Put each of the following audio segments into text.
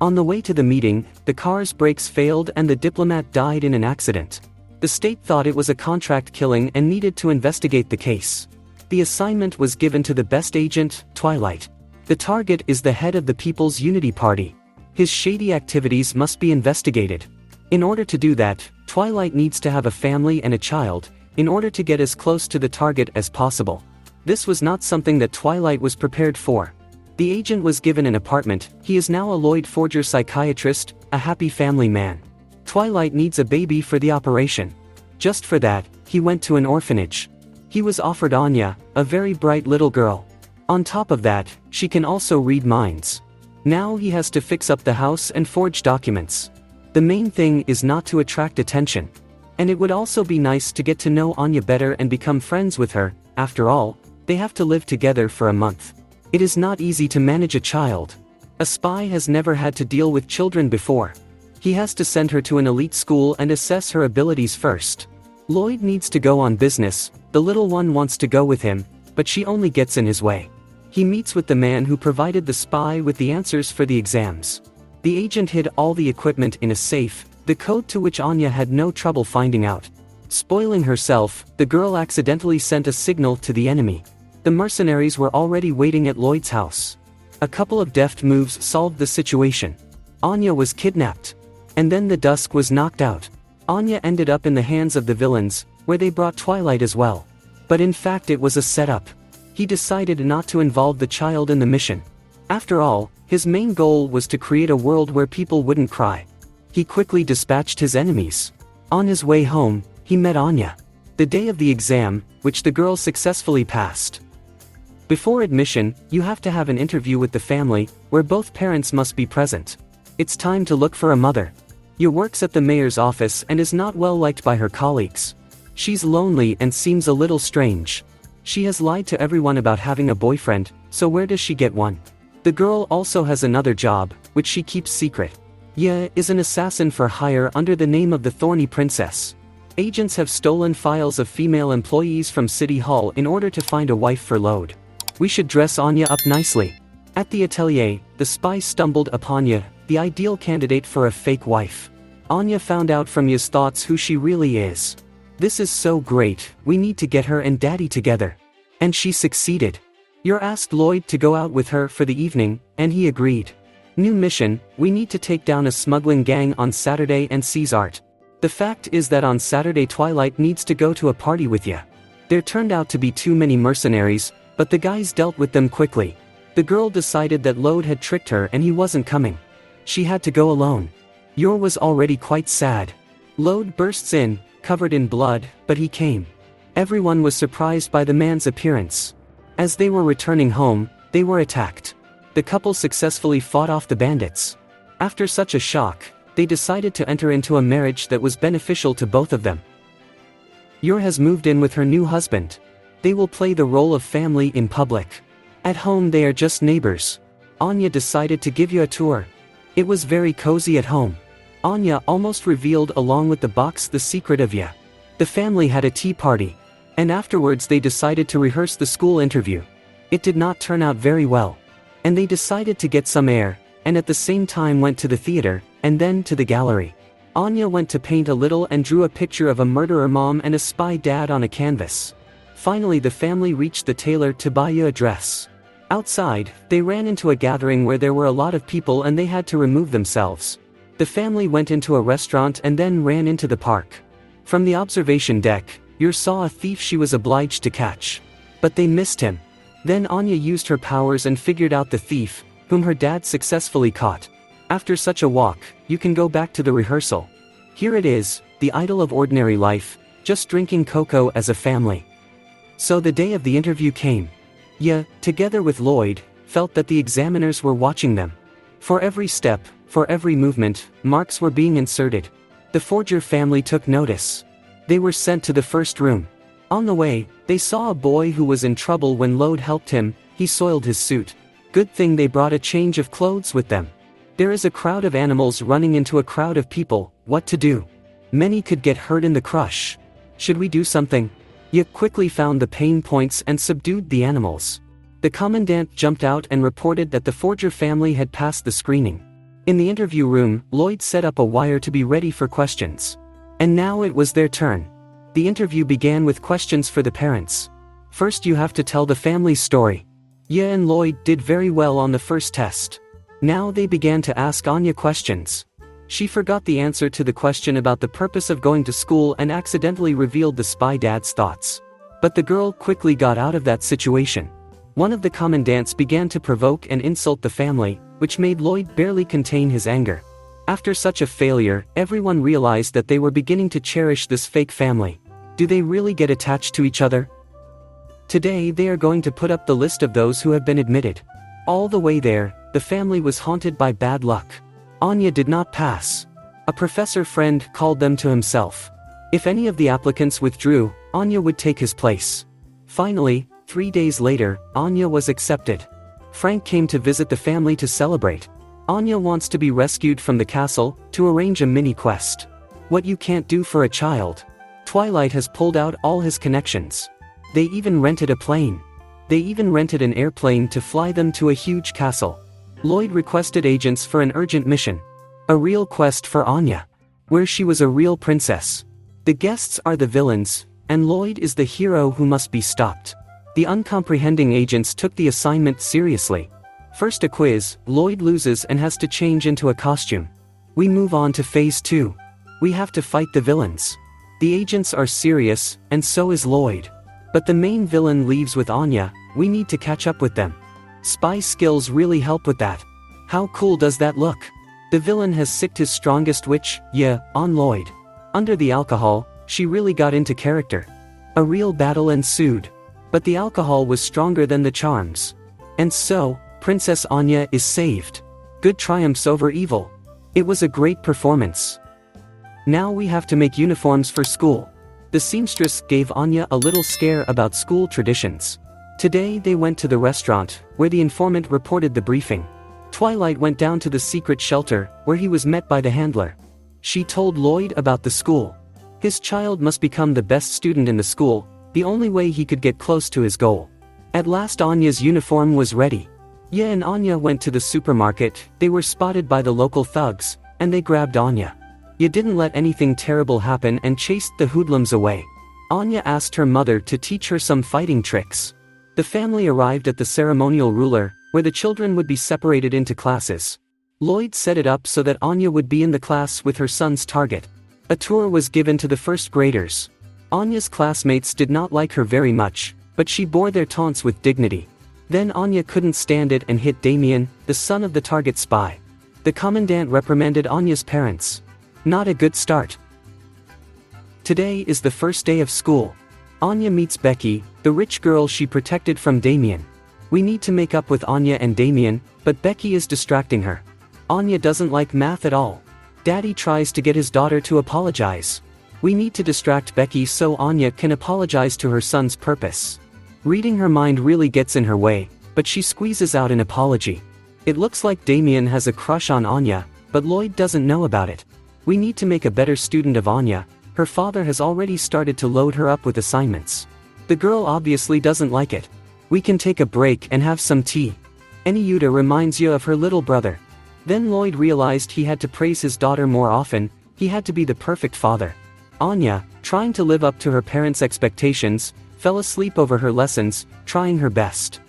On the way to the meeting, the car's brakes failed and the diplomat died in an accident. The state thought it was a contract killing and needed to investigate the case. The assignment was given to the best agent, Twilight. The target is the head of the People's Unity Party. His shady activities must be investigated. In order to do that, Twilight needs to have a family and a child, in order to get as close to the target as possible. This was not something that Twilight was prepared for. The agent was given an apartment. He is now a Lloyd Forger psychiatrist, a happy family man. Twilight needs a baby for the operation. Just for that, he went to an orphanage. He was offered Anya, a very bright little girl. On top of that, she can also read minds. Now he has to fix up the house and forge documents. The main thing is not to attract attention. And it would also be nice to get to know Anya better and become friends with her. After all, they have to live together for a month. It is not easy to manage a child. A spy has never had to deal with children before. He has to send her to an elite school and assess her abilities first. Lloyd needs to go on business. The little one wants to go with him, but she only gets in his way. He meets with the man who provided the spy with the answers for the exams. The agent hid all the equipment in a safe, the code to which Anya had no trouble finding out. Spoiling herself, the girl accidentally sent a signal to the enemy. The mercenaries were already waiting at Lloyd's house. A couple of deft moves solved the situation. Anya was kidnapped. And then the dusk was knocked out. Anya ended up in the hands of the villains, where they brought Twilight as well. But in fact it was a setup. He decided not to involve the child in the mission. After all, his main goal was to create a world where people wouldn't cry. He quickly dispatched his enemies. On his way home, he met Anya. The day of the exam, which the girl successfully passed. Before admission, you have to have an interview with the family, where both parents must be present. It's time to look for a mother. Yu works at the mayor's office and is not well liked by her colleagues. She's lonely and seems a little strange. She has lied to everyone about having a boyfriend, so where does she get one? The girl also has another job, which she keeps secret. Ye is an assassin for hire under the name of the Thorny Princess. Agents have stolen files of female employees from City Hall in order to find a wife for Lloyd. We should dress Anya up nicely. At the atelier, the spy stumbled upon Ye, the ideal candidate for a fake wife. Anya found out from Ye's thoughts who she really is. This is so great, we need to get her and Daddy together. And she succeeded. Ye asked Lloyd to go out with her for the evening, and he agreed. New mission, we need to take down a smuggling gang on Saturday and seize art. The fact is that on Saturday Twilight needs to go to a party with Ye. There turned out to be too many mercenaries, but the guys dealt with them quickly. The girl decided that Lloyd had tricked her and he wasn't coming. She had to go alone. Yor was already quite sad. Lloyd bursts in, covered in blood, but he came. Everyone was surprised by the man's appearance. As they were returning home, they were attacked. The couple successfully fought off the bandits. After such a shock, they decided to enter into a marriage that was beneficial to both of them. Yor has moved in with her new husband. They will play the role of family in public. At home they are just neighbors. Anya decided to give you a tour. It was very cozy at home. Anya almost revealed along with the box the secret of Ye. The family had a tea party. And afterwards they decided to rehearse the school interview. It did not turn out very well. And they decided to get some air, and at the same time went to the theater, and then to the gallery. Anya went to paint a little and drew a picture of a murderer mom and a spy dad on a canvas. Finally the family reached the tailor to buy Ye a dress. Outside, they ran into a gathering where there were a lot of people and they had to remove themselves. The family went into a restaurant and then ran into the park. From the observation deck, Ye saw a thief she was obliged to catch. But they missed him. Then Anya used her powers and figured out the thief, whom her dad successfully caught. After such a walk, you can go back to the rehearsal. Here it is, the idyll of ordinary life, just drinking cocoa as a family. So the day of the interview came. Ye, together with Lloyd, felt that the examiners were watching them. For every step, for every movement, marks were being inserted. The Forger family took notice. They were sent to the first room. On the way, they saw a boy who was in trouble. When Lloyd helped him, he soiled his suit. Good thing they brought a change of clothes with them. There is a crowd of animals running into a crowd of people. What to do? Many could get hurt in the crush. Should we do something? Ye quickly found the pain points and subdued the animals. The commandant jumped out and reported that the Forger family had passed the screening. In the interview room, Lloyd set up a wire to be ready for questions. And now it was their turn. The interview began with questions for the parents. First, you have to tell the family's story. Ye and Lloyd did very well on the first test. Now they began to ask Anya questions. She forgot the answer to the question about the purpose of going to school and accidentally revealed the spy dad's thoughts. But the girl quickly got out of that situation. One of the commandants began to provoke and insult the family, which made Lloyd barely contain his anger. After such a failure, everyone realized that they were beginning to cherish this fake family. Do they really get attached to each other? Today they are going to put up the list of those who have been admitted. All the way there, the family was haunted by bad luck. Anya did not pass. A professor friend called them to himself. If any of the applicants withdrew, Anya would take his place. Finally, 3 days later, Anya was accepted. Frank came to visit the family to celebrate. Anya wants to be rescued from the castle, to arrange a mini-quest. What you can't do for a child. Twilight has pulled out all his connections. They even rented a plane. They even rented an airplane to fly them to a huge castle. Lloyd requested agents for an urgent mission. A real quest for Anya. Where she was a real princess. The guests are the villains, and Lloyd is the hero who must be stopped. The uncomprehending agents took the assignment seriously. First a quiz, Lloyd loses and has to change into a costume. We move on to phase 2. We have to fight the villains. The agents are serious, and so is Lloyd. But the main villain leaves with Anya. We need to catch up with them. Spy skills really help with that. How cool does that look? The villain has sicked his strongest witch, on Lloyd. Under the alcohol, she really got into character. A real battle ensued. But the alcohol was stronger than the charms. And so, Princess Anya is saved. Good triumphs over evil. It was a great performance. Now we have to make uniforms for school. The seamstress gave Anya a little scare about school traditions. Today they went to the restaurant, where the informant reported the briefing. Twilight went down to the secret shelter, where he was met by the handler. She told Lloyd about the school. His child must become the best student in the school, the only way he could get close to his goal. At last Anya's uniform was ready. Ye and Anya went to the supermarket. They were spotted by the local thugs, and they grabbed Anya. Ye didn't let anything terrible happen and chased the hoodlums away. Anya asked her mother to teach her some fighting tricks. The family arrived at the ceremonial ruler, where the children would be separated into classes. Lloyd set it up so that Anya would be in the class with her son's target. A tour was given to the first graders. Anya's classmates did not like her very much, but she bore their taunts with dignity. Then Anya couldn't stand it and hit Damien, the son of the target spy. The commandant reprimanded Anya's parents. Not a good start. Today is the first day of school. Anya meets Becky, the rich girl she protected from Damien. We need to make up with Anya and Damien, but Becky is distracting her. Anya doesn't like math at all. Daddy tries to get his daughter to apologize. We need to distract Becky so Anya can apologize to her son's purpose. Reading her mind really gets in her way, but she squeezes out an apology. It looks like Damien has a crush on Anya, but Lloyd doesn't know about it. We need to make a better student of Anya. Her father has already started to load her up with assignments. The girl obviously doesn't like it. We can take a break and have some tea. Yuta reminds you of her little brother. Then Lloyd realized he had to praise his daughter more often. He had to be the perfect father. Anya, trying to live up to her parents' expectations, fell asleep over her lessons, trying her best.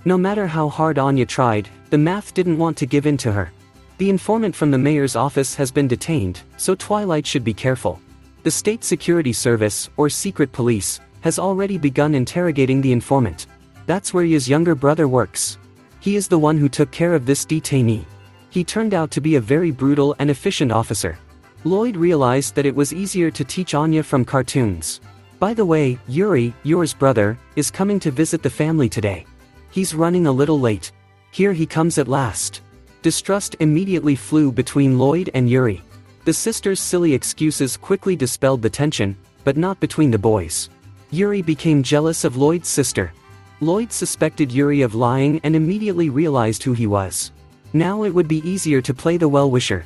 No matter how hard Anya tried, the math didn't want to give in to her. The informant from the mayor's office has been detained, so Twilight should be careful. The State Security Service, or Secret Police, has already begun interrogating the informant. That's where his younger brother works. He is the one who took care of this detainee. He turned out to be a very brutal and efficient officer. Lloyd realized that it was easier to teach Anya from cartoons. By the way, Yuri, yours brother, is coming to visit the family today. He's running a little late. Here he comes at last. Distrust immediately flew between Lloyd and Yuri. The sisters' silly excuses quickly dispelled the tension, but not between the boys. Yuri became jealous of Lloyd's sister. Lloyd suspected Yuri of lying and immediately realized who he was. Now it would be easier to play the well-wisher.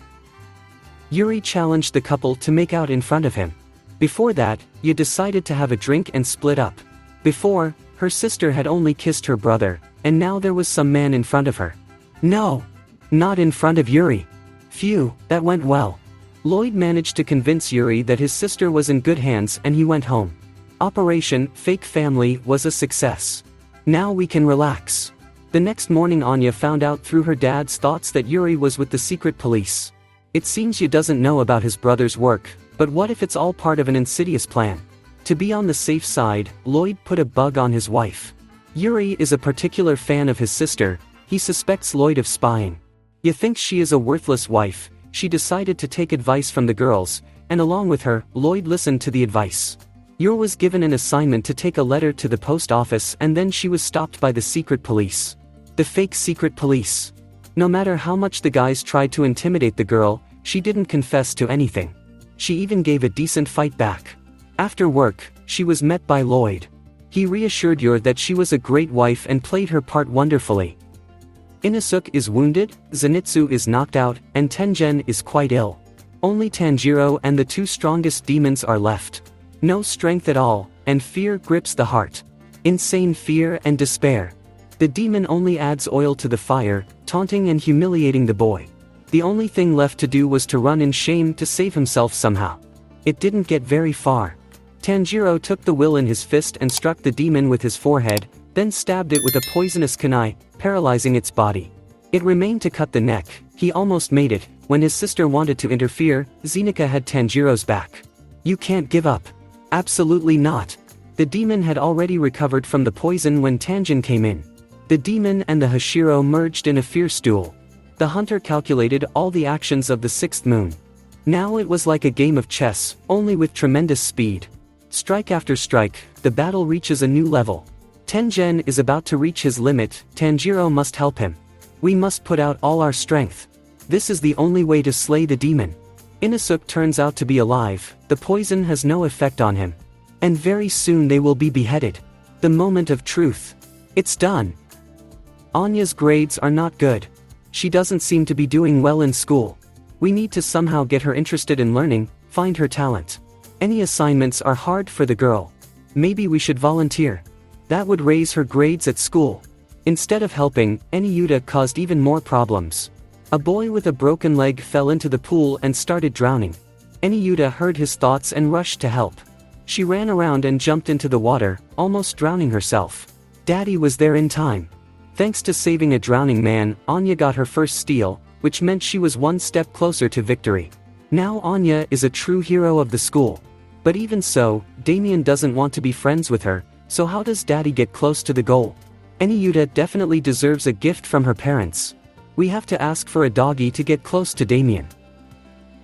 Yuri challenged the couple to make out in front of him. Before that, you decided to have a drink and split up. Before, her sister had only kissed her brother, and now there was some man in front of her. No! Not in front of Yuri. Phew, that went well. Lloyd managed to convince Yuri that his sister was in good hands and he went home. Operation Fake Family was a success. Now we can relax. The next morning Anya found out through her dad's thoughts that Yuri was with the secret police. It seems he doesn't know about his brother's work, but what if it's all part of an insidious plan? To be on the safe side, Lloyd put a bug on his wife. Yuri is a particular fan of his sister. He suspects Lloyd of spying. He thinks she is a worthless wife. She decided to take advice from the girls, and along with her, Lloyd listened to the advice. Yuri was given an assignment to take a letter to the post office, and then she was stopped by the secret police. The fake secret police. No matter how much the guys tried to intimidate the girl, she didn't confess to anything. She even gave a decent fight back. After work, she was met by Lloyd. He reassured Yuri that she was a great wife and played her part wonderfully. Inosuke is wounded, Zenitsu is knocked out, and Tengen is quite ill. Only Tanjiro and the two strongest demons are left. No strength at all, and fear grips the heart. Insane fear and despair. The demon only adds oil to the fire, taunting and humiliating the boy. The only thing left to do was to run in shame to save himself somehow. It didn't get very far. Tanjiro took the will in his fist and struck the demon with his forehead, then stabbed it with a poisonous kunai, paralyzing its body. It remained to cut the neck. He almost made it. When his sister wanted to interfere, Zenika had Tanjiro's back. You can't give up. Absolutely not. The demon had already recovered from the poison when Tanjin came in. The demon and the Hashiro merged in a fierce duel. The hunter calculated all the actions of the sixth moon. Now it was like a game of chess, only with tremendous speed. Strike after strike, the battle reaches a new level. Tengen is about to reach his limit. Tanjiro must help him. We must put out all our strength. This is the only way to slay the demon. Inosuke turns out to be alive. The poison has no effect on him. And very soon they will be beheaded. The moment of truth. It's done. Anya's grades are not good. She doesn't seem to be doing well in school. We need to somehow get her interested in learning, find her talent. Any assignments are hard for the girl. Maybe we should volunteer. That would raise her grades at school. Instead of helping, Yuta caused even more problems. A boy with a broken leg fell into the pool and started drowning. Yuta heard his thoughts and rushed to help. She ran around and jumped into the water, almost drowning herself. Daddy was there in time. Thanks to saving a drowning man, Anya got her first steal, which meant she was one step closer to victory. Now Anya is a true hero of the school. But even so, Damien doesn't want to be friends with her, so how does Daddy get close to the goal? Yuta definitely deserves a gift from her parents. We have to ask for a doggy to get close to Damien.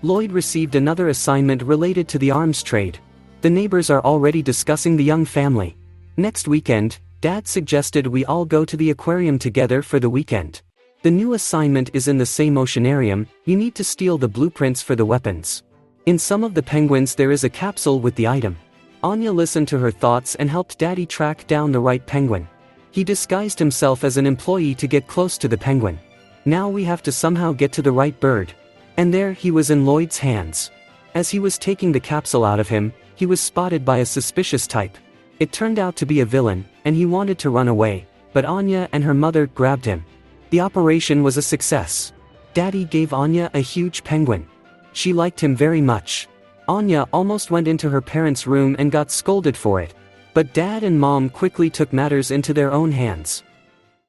Lloyd received another assignment related to the arms trade. The neighbors are already discussing the young family. Next weekend, Dad suggested we all go to the aquarium together for the weekend. The new assignment is in the same oceanarium. You need to steal the blueprints for the weapons. In some of the penguins there is a capsule with the item. Anya listened to her thoughts and helped Daddy track down the right penguin. He disguised himself as an employee to get close to the penguin. Now we have to somehow get to the right bird. And there he was in Lloyd's hands. As he was taking the capsule out of him, he was spotted by a suspicious type. It turned out to be a villain, and he wanted to run away, but Anya and her mother grabbed him. The operation was a success. Daddy gave Anya a huge penguin. She liked him very much. Anya almost went into her parents' room and got scolded for it. But Dad and Mom quickly took matters into their own hands.